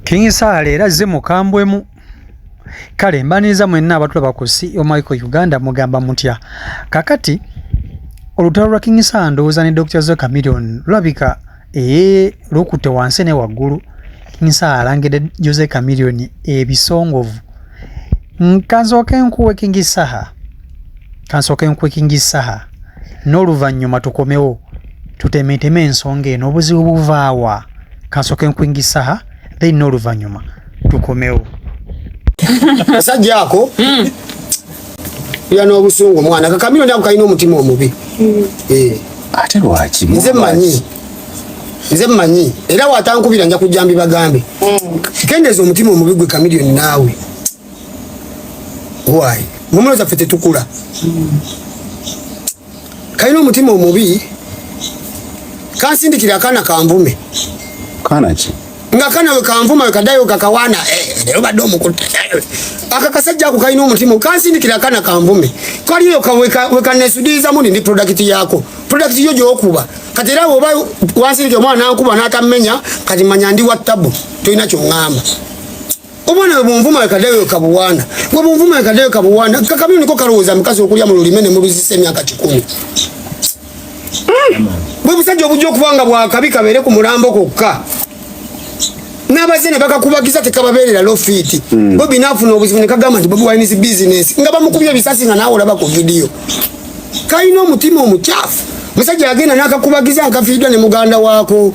King Sale era zze mukambwemu. Kale mbaniza mwenna abatulaba ku Michael Uganda mugamba mutya. Kakati olutalo lwa King Sale ndowooza ne Dr. Jose Chameleone lulabika lukute wansi ne waggulu. King Sale alangidde Jose Chameleone ebisongovu. Kansooke nkuwe King Sale. N'oluvannyuma tukomewo tutemeteme ensonga eno obuzibu buvaawa. Kansooke nkuwe King Sale then n'oluvannyuma tukomewo. Kasajja ako yana obusungu mwana Chameleone ako kalina omutima omubi. Ate lwaki nze mmanyi era watankubira nja kujambi bagambe kendeza omutima omubi gwe Chameleone naawe why mumuloza fete tukula kalina omutima omubi kansindikira akana kanvume kana ki nga kana we kanvuma we kadayo kakawana lero badde omukutte akakasajja ako kalina omutima kansindikira akana kanvume kaliyo wekanesudiza muni ndi product yako product yo gyokuba kati era oba wansindikira omwana nankuba n'atammenya kati manya ndi wa tabu toyina kyongamba omwana we bunvuma we kadayo kabuwana we bunvuma we kadayo kabuwana Chameleone niko kalowooza mukazi okulya mu lulime ne muluzise emyaka 10 bwe busajja obujja okubanga bwakabi kabeere ku mulambo kokka n'abazene bakakubagiza tekababeerera lofiti bo binaafuna obuzibu ne kagamba nti Bobi Wine business nga bamukubye ebisasi nga naawe olaba ku vidiyo kalina omutima omukyafu musajja yagenda n'akakubagiza nkafiiddwa ne muganda waako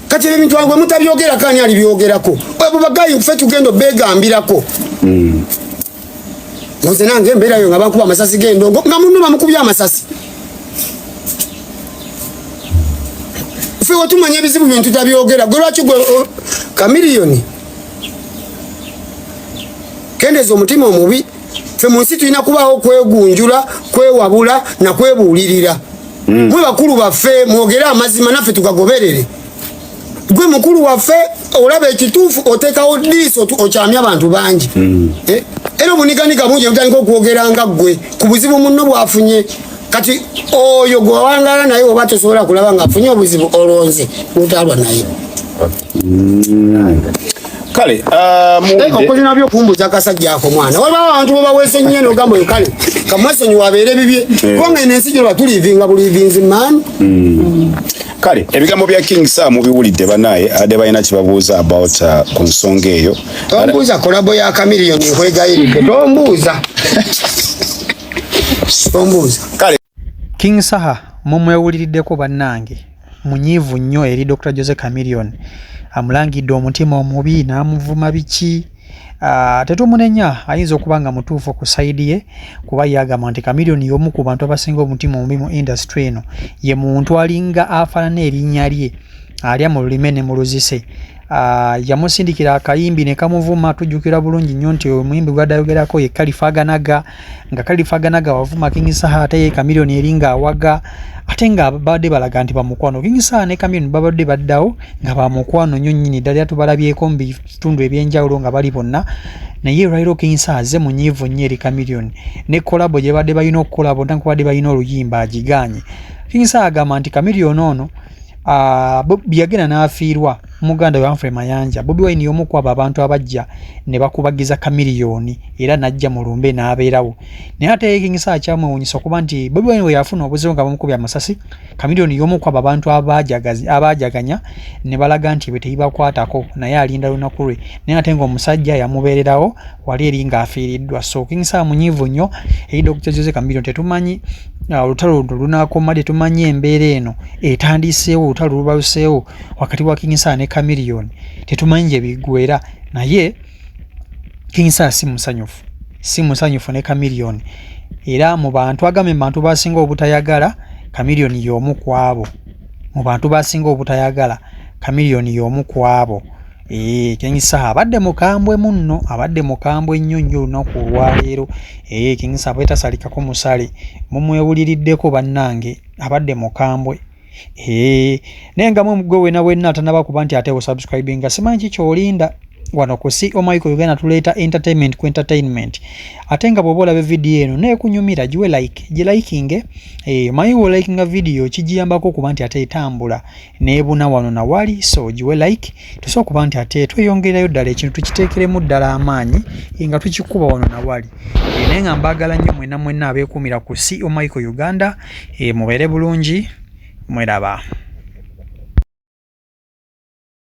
kati ebintu wangwe mutabyogera kani alibyogerako abo bagayi ffe tugenda obeegambirako nze nange embeerayo nga bakuba amasasi g'endongo nga munno bamukubye amasasi ffe wetumanya ebizibu bintu tutabyogera gwe lwaki gwe Chameleone kendeza omutima omubi ffe mu nsi tulina kubaawo kwegunjula kwewabula na kwebuulirira mwe bakulu baffe mwogere amazima naffe tugagoberere gwe mukulu waffe olaba ekituufu oteekawo diiso okyamya abantu bangi era obuniganika bungi mutandika okwogera nga ggwe ku buzibu munno bwafunye kati oyo gwe wawangala naye oba tosobola kulaba ng'afunye obuzibu olonze lutalwa naye kale okozina byokumbuza akasajja ako mwana waliwo abantu bwe baweese nnyo n'ogamba oyo kale kamwesonyi wabeere bibye kubanga eno ensi gyoba tulivinga bulivinzi maani kale ebigambo bya King Sale mubiwulidde banaye ade balina kibabuuza about ku nsonga eyo tombuuza kolabo ya Chameleone nkwegayiridde tombuuza kale King Sale mumwewuliriddeko bannange munyiivu nnyo eri Dr. Jose Chameleone amulangidde omutima omubi n'amuvuma biki tetumunenya ayinza okuba nga mutuufu ku sayidi ye kuba yagamba nti Chameleone y'omu ku bantu abasinga omutima omubi mu industry eno ye muntu alinga afaanana erinnya lye alya mu lulime ne mu luzise yamusindikira akayimbi ne kamuvuma tujjukira bulungi nnyo nti omuyimbi gwadayogerako ye Kalifaganaga nga Kalifaganaga wavuma King Sale ate ye Chameleone eringa awaga ate nga babadde balaga nti bamukwano King Sale ne Chameleone babadde baddawo nga bamukwano nnyo nnyini ddala tubalabyeko mu bitundu ebyenjawulo nga bali bonna naye lwaliro King Sale azze munyiivu nnyo eri Chameleone ne kolabo gye badde balina okukolabo ntankubadde balina oluyimba agiganye King Sale agamba nti Chameleone ono yagenda n'afiirwa muganda we Humphrey Mayanja Bobi Wine y'omu ku abo abantu abajja ne bakubagiza Chameleone era najja mu lumbe n'abeerawo naye ate King Sale kyamwewuunyisa okuba nti Bobi Wine we yafuna obuzibu nga bamukubye amasasi Chameleone y'omu ku abo abantu abaajaganya ne balaga nti bwe teyibakwatako naye alinda lunaku lwe naye ate ng'omusajja yamubeererawo wali eri ng'afiiriddwa so King Sale munyiivu nnyo eri Dr. Jose Chameleone tetumanyi olutalo lunaakoma tetumanyi embeera eno etandiseewo olutalo lubaluseewo wakati wa King Sale ne Chameleone tetumanyi gye biggweera naye King Sale si musanyufu ne Chameleone era mu bantu agambe mu bantu basinga obutayagala Chameleone y'omu ku abo mu bantu basinga obutayagala Chameleone y'omu ku abo King Sale abadde mukambwe munno abadde mukambwe nnyo olunaku olwaleero King Sale bwetasalikako musale mumwewuliriddeko bannange abadde mukambwe nenga mu gwe wenna atanaba kuba nti ate osubscribinga simanyi kikyolinda wano ku CEO Michael Uganda tuleeta entertainment ku entertainment. Ate nga bw'oba olaba video eno neekunyumira giwe like, gilikinge. Mayi wo likinga video kigiyambako okuba nti ate etambula neebuna wano na wali, so giwe like. Tusobola okuba nti ate tweyongerayo ddala ekintu tukiteekeremu ddala amaanyi nga tukikuba wano na wali. Naye nga mbaagala nnyo mwenna abeekuumira ku CEO Michael Uganda. Mubeere bulungi, mweraba.